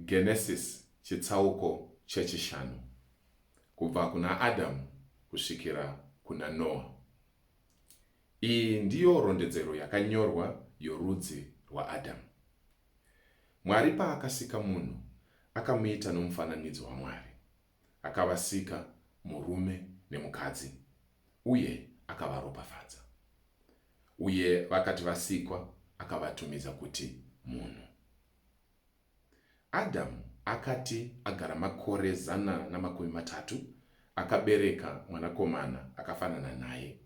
Genesis chitsauko chechishanu. Kubva kuna Adamu kusvikira kuna Noa. Iyi ndiyo rondedzero yakanyorwa yorudzi rwaAdamu. Mwari paakasika munhu akamuita nomufananidzo waMwari. Akavasika murume nemukadzi uye akavaropafadza. Uye vakati vasikwa akavatumidza kuti munhu. Adamu akati agara makore 130 akabereka mwanakomana akafanana naye,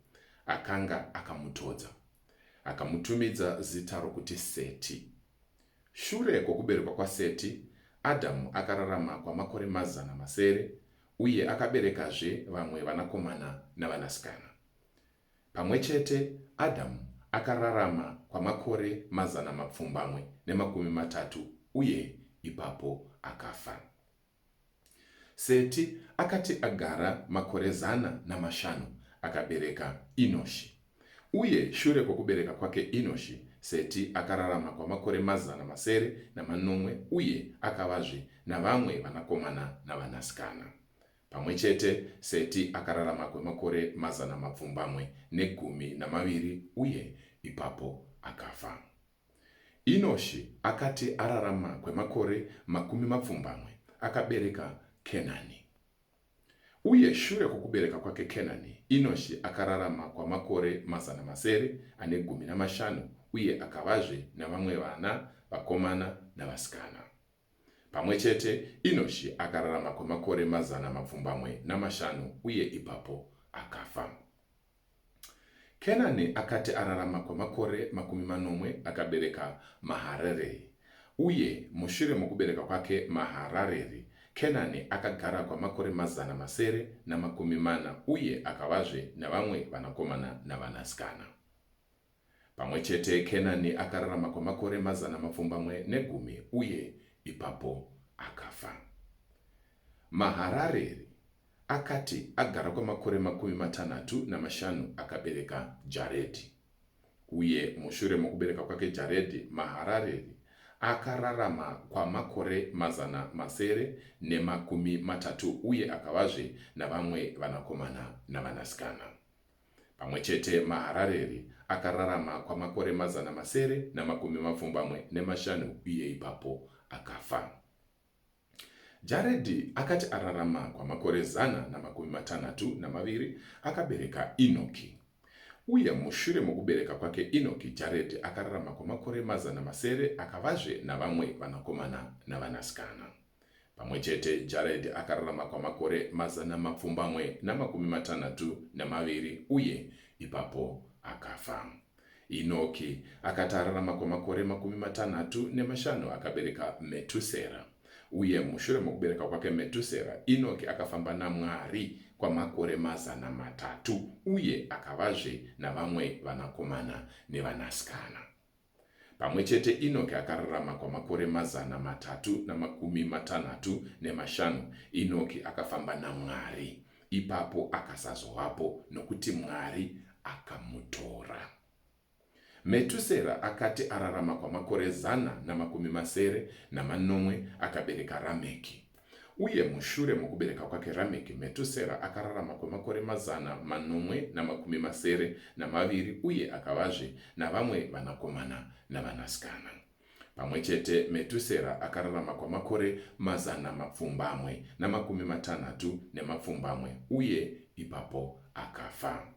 akanga akamutodza. Akamutumidza zita rokuti Seti. Shure kwokuberekwa kwaSeti, Adamu akararama kwamakore 900 uye akaberekazve vamwe vanakomana navanasikana. Pamwechete Adamu akararama kwamakore 730 uye ipapo akafa. Seti akati agara makore 105 akabereka Inoshi. Uye shure kwokubereka kwake Inoshi, Seti akararama kwamakore 900 uye akavazve navamwe vanakomana navanasikana. Pamwechete Seti akararama kwemakore 112 uye ipapo akafa. Inoshi akati ararama kwemakore 20 akabereka Kenani. Uye shure kwokubereka kwake Kenani, Inoshi akararama kwamakore 515 uye akavazve navamwe vana vakomana navasikana. Pamwechete Inoshi akararama kwemakore 125 uye ipapo akafa. Kenani akati ararama kwemakore 80 akabereka Maharareri. Uye mushure mokubereka kwake Maharareri, Kenani akagara kwamakore 140 uye akavazve navamwe vanakomana navanasikana. Pamwechete Kenani akararama kwamakore 110 uye ipapo akafa. Maharareri akati agara kwamakore 65 akabereka Jaredhi. Uye mushure mokubereka kwake Jaredhi, Maharareri akararama kwamakore 130 uye akavazve navamwe vanakomana navanasikana. Pamwechete Maharareri akararama kwamakore 125 uye ipapo akafa. Jaredhi akati ararama kwamakore 162 akabereka Inoki. Uye mushure mokubereka kwake Inoki, Jaredhi akararama kwamakore 100 akavazve navamwe vanakomana navanasikana. Pamwechete Jaredhi akararama kwamakore 262 uye ipapo akafa. Inoki akati ararama kwamakore 65 akabereka Metusera. Uye mushure mokubereka kwake Metusera, Inoki akafamba naMwari kwamakore 300 uye akavazve navamwe vanakomana nevanasikana. Pamwechete Inoki akararama kwamakore 365. Inoki akafamba naMwari. Ipapo akasazovapo nokuti Mwari akamutora. Metusera akati ararama kwamakore 180 akabereka Rameki. Uye mushure mokubereka kwake Rameki, Metusera akararama kwamakore 180 uye akavazve navamwe vanakomana navanasikana. Pamwechete Metusera akararama kwamakore 250 uye ipapo akafa.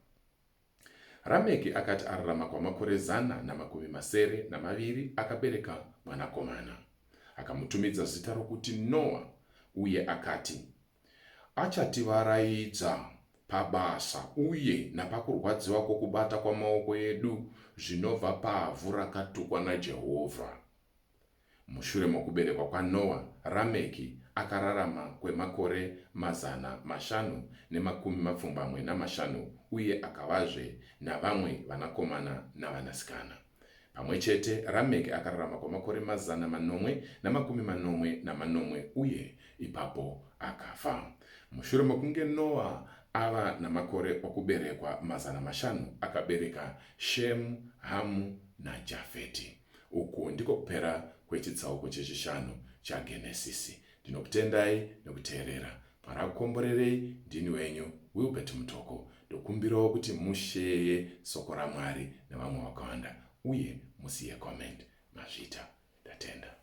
Rameki akati ararama kwamakore 120 akabereka mwanakomana. Akamutumidza zita rokuti Noa. Uye akati, achativaraidza pabasa uye napakurwadziwa kwokubata kwamaoko edu zvinobva pavhu rakatukwa naJehovha. Mushure mokuberekwa kwaNoa, Rameki akararama kwemakore 525 uye akavazve navamwe vanakomana navanasikana. Pamwechete Rameki akararama kwamakore 480 uye ipapo akafa. Mushure mokunge Noa ava namakore okuberekwa 500 akabereka Shemu, Hamu naJafeti. Uku ndiko kupera kwechitsauko chechishanu chaGenesisi. Ndinokutendai nekuteerera. Mwari akukomborerei. Ndini wenyu Wilbert Mutoko. Ndokumbirawo kuti musheye soko raMwari nevamwe vakawanda uye musiye comment. Mazvita. Ndatenda.